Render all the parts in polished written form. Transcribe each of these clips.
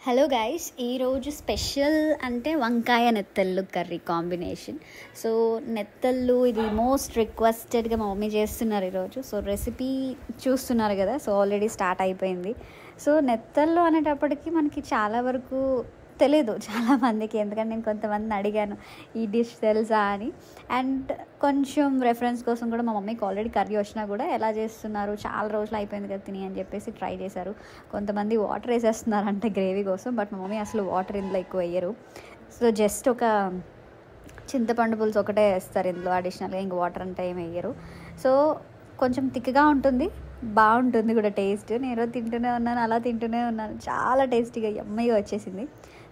Hello guys, ఈరోజు special అంటే వంకాయ నెత్తళ్ళు కర్రీ కాంబినేషన్. సో నెత్తళ్ళు ఇది మోస్ట్ రిక్వెస్టెడ్గా మా మమ్మీ చేస్తున్నారు ఈరోజు. సో రెసిపీ చూస్తున్నారు కదా, సో ఆల్రెడీ స్టార్ట్ అయిపోయింది. సో నెత్తళ్ళు అనేటప్పటికి మనకి చాలా వరకు తెలీదు చాలామందికి, ఎందుకంటే నేను కొంతమందిని అడిగాను ఈ డిష్ తెలుసా అని. అండ్ కొంచెం రెఫరెన్స్ కోసం కూడా మా మమ్మీకి ఆల్రెడీ కర్రీ వచ్చినా కూడా ఎలా చేస్తున్నారు, చాలా రోజులు అయిపోయింది కదా తిని అని చెప్పేసి ట్రై చేశారు. కొంతమంది వాటర్ వేసేస్తున్నారు అంటే గ్రేవీ కోసం, బట్ మా మమ్మీ అసలు వాటర్ ఇందులో ఎక్కువ వేయరు. సో జస్ట్ ఒక చింతపండు పులుసు ఒకటే వేస్తారు ఇందులో, అడిషనల్గా ఇంక వాటర్ అంటే ఏమి వేయరు. సో కొంచెం థిక్గా ఉంటుంది, బాగుంటుంది కూడా టేస్ట్. నేను తింటూనే ఉన్నాను, అలా తింటూనే ఉన్నాను, చాలా టేస్టీగా యమ్మీగా వచ్చేసింది.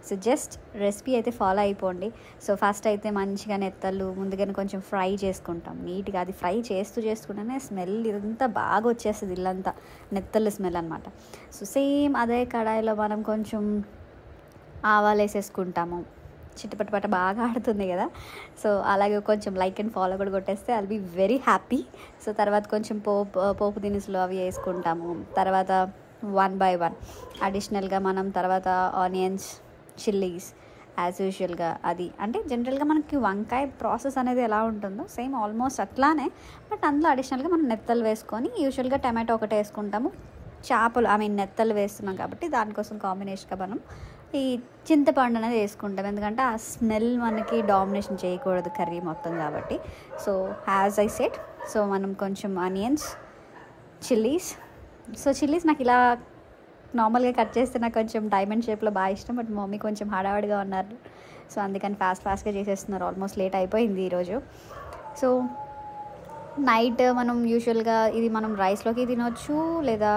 సో జస్ట్ రెసిపీ అయితే ఫాలో అయిపోండి. సో ఫస్ట్ అయితే మంచిగా నెత్తళ్ళు ముందుగానే కొంచెం ఫ్రై చేసుకుంటాం నీట్గా. అది ఫ్రై చేస్తూనే స్మెల్ ఇదంతా బాగా వచ్చేస్తుంది, ఇల్లంతా నెత్తళ్ళు స్మెల్ అనమాట. సో సేమ్ అదే కడాయిలో మనం కొంచెం ఆవాలు వేసేసుకుంటాము. చిట్టపట్టపట్ట బాగా ఆడుతుంది కదా, సో అలాగే కొంచెం లైక్ అండ్ ఫాలో కూడా కొట్టేస్తే I'll be very happy. So తర్వాత కొంచెం పోపు దినుసులు అవి వేసుకుంటాము. తర్వాత 1 by 1 అడిషనల్గా మనం తర్వాత ఆనియన్స్, చిల్లీస్ యాజ్ యూజువల్గా. అది అంటే జనరల్గా మనకి వంకాయ ప్రాసెస్ అనేది ఎలా ఉంటుందో సేమ్ ఆల్మోస్ట్ అట్లానే, బట్ అందులో అడిషనల్గా మనం నెత్తలు వేసుకొని యూజువల్గా టమాటో ఒకటి వేసుకుంటాము. చేపలు నెత్తలు వేస్తున్నాం కాబట్టి దానికోసం కాంబినేషన్గా మనం ఈ చింతపండు అనేది వేసుకుంటాం, ఎందుకంటే ఆ స్మెల్ మనకి డామినేషన్ చేయకూడదు కర్రీ మొత్తం కాబట్టి. So as I said, so మనం కొంచెం ఆనియన్స్, చిల్లీస్. సో చిల్లీస్ నాకు ఇలా నార్మల్గా కట్ చేస్తే నాకు కొంచెం డైమండ్ షేప్లో బాగా ఇష్టం, బట్ మమ్మీ కొంచెం హడావడిగా ఉన్నారు, సో అందుకని ఫాస్ట్గా చేసేస్తున్నారు. ఆల్మోస్ట్ లేట్ అయిపోయింది ఈరోజు. సో నైట్ మనం యూజువల్గా ఇది మనం రైస్లోకి తినొచ్చు, లేదా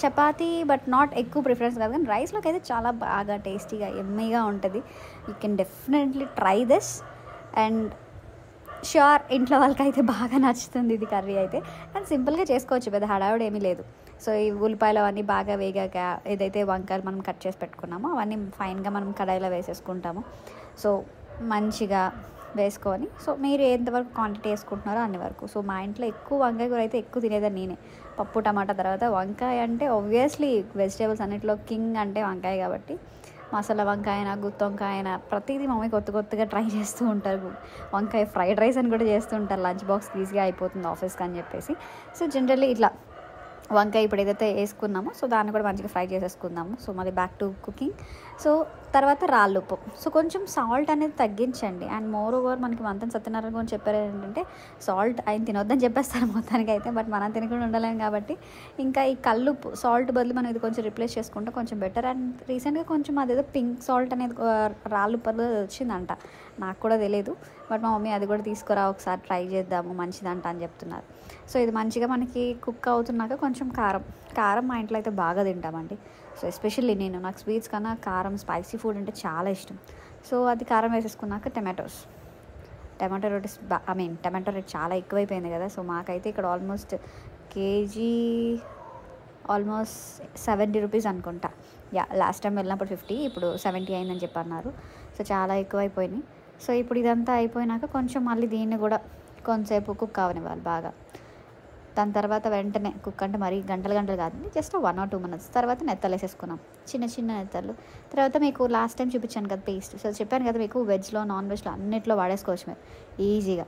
చపాతీ, బట్ నాట్ ఎక్కువ ప్రిఫరెన్స్ కాదు, కానీ రైస్లోకి అయితే చాలా బాగా టేస్టీగా ఎమ్మీగా ఉంటుంది. You can definitely try this and sure ఇంట్లో వాళ్ళకైతే బాగా నచ్చుతుంది ఇది కర్రీ అయితే. అండ్ సింపుల్గా చేసుకోవచ్చు, పెద్ద హడావుడు ఏమీ లేదు. సో ఈ ఉల్లిపాయలు అవన్నీ బాగా వేగాక ఏదైతే వంకాయలు మనం కట్ చేసి పెట్టుకున్నామో అవన్నీ ఫైన్గా మనం కడాయిలో వేసేసుకుంటాము. సో మంచిగా వేసుకొని, సో మీరు ఎంతవరకు క్వాంటిటీ వేసుకుంటున్నారో అన్ని వరకు. సో మా ఇంట్లో ఎక్కువ వంకాయ కూర అయితే ఎక్కువ తినేదాన్ని నేనే. పప్పు, టమాటా తర్వాత వంకాయ అంటే ఆబ్వియస్లీ వెజిటేబుల్స్ అన్నింటిలో కింగ్ అంటే వంకాయ కాబట్టి మసాలా వంకాయ అయినా, గుత్తి వంకాయ అయినా ప్రతిదీ మమ్మీ కొత్తగా ట్రై చేస్తూ ఉంటారు. వంకాయ ఫ్రైడ్ రైస్ అని కూడా చేస్తూ ఉంటారు, లంచ్ బాక్స్ ఈజీగా అయిపోతుంది ఆఫీస్కి అని చెప్పేసి. సో జనరల్లీ ఇట్లా వంకాయ ఇప్పుడు ఏదైతే వేసుకున్నామో సో దాన్ని కూడా మంచిగా ఫ్రై చేసేసుకుందాము. సో మళ్ళీ బ్యాక్ టు కుకింగ్. సో తర్వాత రాళ్ళుప్పు, సో కొంచెం సాల్ట్ అనేది తగ్గించండి. అండ్ మోర్ ఓవర్ మనకి మంతం సత్యనారాయణ గురించి చెప్పారు ఏంటంటే సాల్ట్ ఆయన తినొద్దని చెప్పేస్తారు మొత్తానికి అయితే, బట్ మనం తినకుండా ఉండలేము కాబట్టి ఇంకా ఈ కల్లుప్పు సాల్ట్ బదులు మనం ఇది కొంచెం రిప్లేస్ చేసుకుంటే కొంచెం బెటర్. అండ్ రీసెంట్గా కొంచెం అదేదో పింక్ సాల్ట్ అనేది రాళ్ళుప్పు వచ్చిందంట, నాకు కూడా తెలియదు, బట్ మా మమ్మీ అది కూడా తీసుకురా ఒకసారి ట్రై చేద్దాము మంచిదంట అని చెప్తున్నారు. సో ఇది మంచిగా మనకి కుక్ అవుతున్నాక కొంచెం కారం మా ఇంట్లో అయితే బాగా తింటామండి. సో ఎస్పెషల్లీ నాకు స్వీట్స్ కన్నా కారం, స్పైసీ ఫుడ్ అంటే చాలా ఇష్టం. సో అది కారం వేసేసుకున్నాక టమాటో రేట్ చాలా ఎక్కువైపోయింది కదా. సో మాకైతే ఇక్కడ ఆల్మోస్ట్ కేజీ ఆల్మోస్ట్ 70 రూపీస్ అనుకుంటా. లాస్ట్ టైం వెళ్ళినప్పుడు 50, ఇప్పుడు 70 అయిందని చెప్పి అన్నారు. సో చాలా ఎక్కువైపోయినాయి. సో ఇప్పుడు ఇదంతా అయిపోయినాక కొంచెం మళ్ళీ దీన్ని కూడా కొంతసేపు కుక్ అవనివ్వాలి బాగా. దాని తర్వాత వెంటనే కుక్ అంటే మరీ గంటలు కాదు, జస్ట్ 1 or 2 minutes తర్వాత నెత్తలు వేసేసుకున్నాం, చిన్న నెత్తలు. తర్వాత మీకు లాస్ట్ టైం చూపించాను కదా పేస్ట్, సో చెప్పాను కదా మీకు వెజ్లో, నాన్ వెజ్లో అన్నిట్లో వాడేసుకోవచ్చు మీరు ఈజీగా.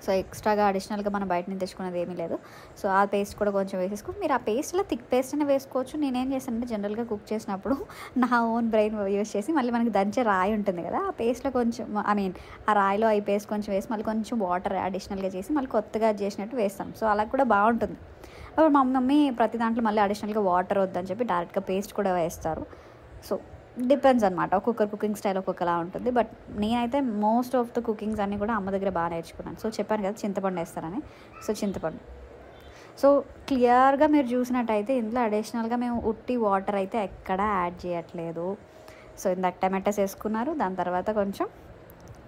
సో ఎక్స్ట్రాగా అడిషనల్గా మనం బయట నుంచి తెచ్చుకునేది ఏమీ లేదు. సో ఆ పేస్ట్ కూడా కొంచెం వేసేసుకుని మీరు ఆ పేస్ట్లో థిక్ పేస్ట్ అనే వేసుకోవచ్చు. నేనేం చేశానంటే జనరల్గా కుక్ చేసినప్పుడు నా ఓన్ బ్రెయిన్ యూస్ చేసి మళ్ళీ మనకి దంచే రాయి ఉంటుంది కదా, ఆ పేస్ట్లో కొంచెం ఆ రాయిలో ఈ పేస్ట్ కొంచెం వేసి మళ్ళీ కొంచెం వాటర్ అడిషనల్గా చేసి మళ్ళీ కొత్తగా చేసినట్టు వేస్తాం. సో అలా కూడా బాగుంటుంది. అప్పుడు మా మమ్మీ ప్రతి దాంట్లో మళ్ళీ అడిషనల్గా వాటర్ వద్దని చెప్పి డైరెక్ట్గా పేస్ట్ కూడా వేస్తారు. సో డిపెండ్స్ అనమాట, ఒక్కొక్కరు కుకింగ్ స్టైల్ ఒక్కొక్కలా ఉంటుంది. బట్ నేనైతే మోస్ట్ ఆఫ్ ద కుకింగ్స్ అన్నీ కూడా అమ్మ దగ్గర బాగా నేర్చుకున్నాను. సో చెప్పాను కదా చింతపండు వేస్తారని, సో చింతపండు. సో క్లియర్గా మీరు చూసినట్టయితే ఇందులో అడిషనల్గా మేము ఉట్టి వాటర్ అయితే ఎక్కడా యాడ్ చేయట్లేదు. సో ఇందాక టమాటాస్ వేసుకున్నారు, దాని తర్వాత కొంచెం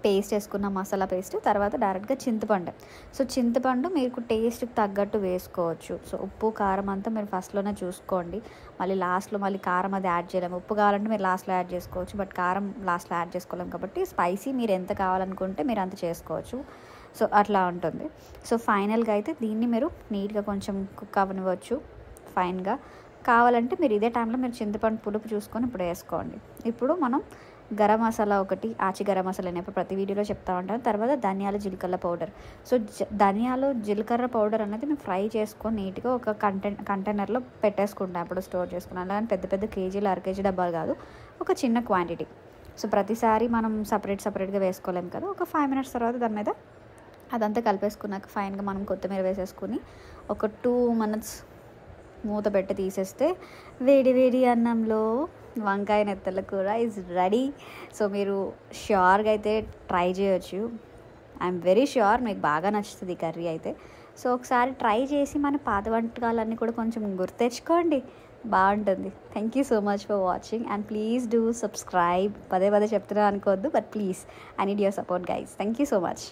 పేస్ట్ వేసుకున్నాం, మసాలా పేస్ట్. తర్వాత డైరెక్ట్గా చింతపండు. సో చింతపండు మీకు టేస్ట్కి తగ్గట్టు వేసుకోవచ్చు. సో ఉప్పు, కారం అంతా మీరు ఫస్ట్లోనే చూసుకోండి, మళ్ళీ లాస్ట్లో మళ్ళీ కారం అది యాడ్ చేయలేము. ఉప్పు కావాలంటే మీరు లాస్ట్లో యాడ్ చేసుకోవచ్చు, బట్ కారం లాస్ట్లో యాడ్ చేసుకోలేము కాబట్టి స్పైసీ మీరు ఎంత కావాలనుకుంటే మీరు అంత చేసుకోవచ్చు. సో అట్లా ఉంటుంది. సో ఫైనల్గా అయితే దీన్ని మీరు నీట్గా కొంచెం కుక్ అవ్వనివ్వచ్చు ఫైన్గా. కావాలంటే మీరు ఇదే టైంలో మీరు చింతపండు పులుపు చూసుకొని ఇప్పుడు వేసుకోండి. ఇప్పుడు మనం గరం మసాలా ఒకటి, ఆచి గరం మసాలా నేను ఇప్పుడు ప్రతి వీడియోలో చెప్తా ఉంటాను. తర్వాత ధనియాలు జీలకర్ర పౌడర్. సో ధనియాలు జీలకర్ర పౌడర్ అనేది మేము ఫ్రై చేసుకొని నీట్గా ఒక కంటైనర్లో పెట్టేసుకుంటాం, అప్పుడు స్టోర్ చేసుకున్నాం. అలాగే పెద్ద పెద్ద కేజీలు 1/2 కేజీ డబ్బాలు కాదు, ఒక చిన్న క్వాంటిటీ. సో ప్రతిసారి మనం సపరేట్గా వేసుకోలేము కదా. ఒక 5 మినిట్స్ తర్వాత దాని మీద అదంతా కలిపేసుకున్నాక ఫైన్గా మనం కొత్తిమీర వేసేసుకుని ఒక 2 మినిట్స్ మూత పెట్టి తీసేస్తే వేడి వేడి అన్నంలో వంకాయ నెత్తళ్ళ కూర ఈజ్ రెడీ. సో మీరు ష్యూర్గా అయితే ట్రై చేయొచ్చు. ఐఎమ్ వెరీ ష్యూర్ మీకు బాగా నచ్చుతుంది ఈ కర్రీ అయితే. సో ఒకసారి ట్రై చేసి మన పాత వంటకాలన్నీ కూడా కొంచెం గుర్తెచ్చుకోండి, బాగుంటుంది. Thank you so much for watching and please do subscribe. పదే చెప్తున్నా అనుకోవద్దు, but please I need your support guys. Thank you so much.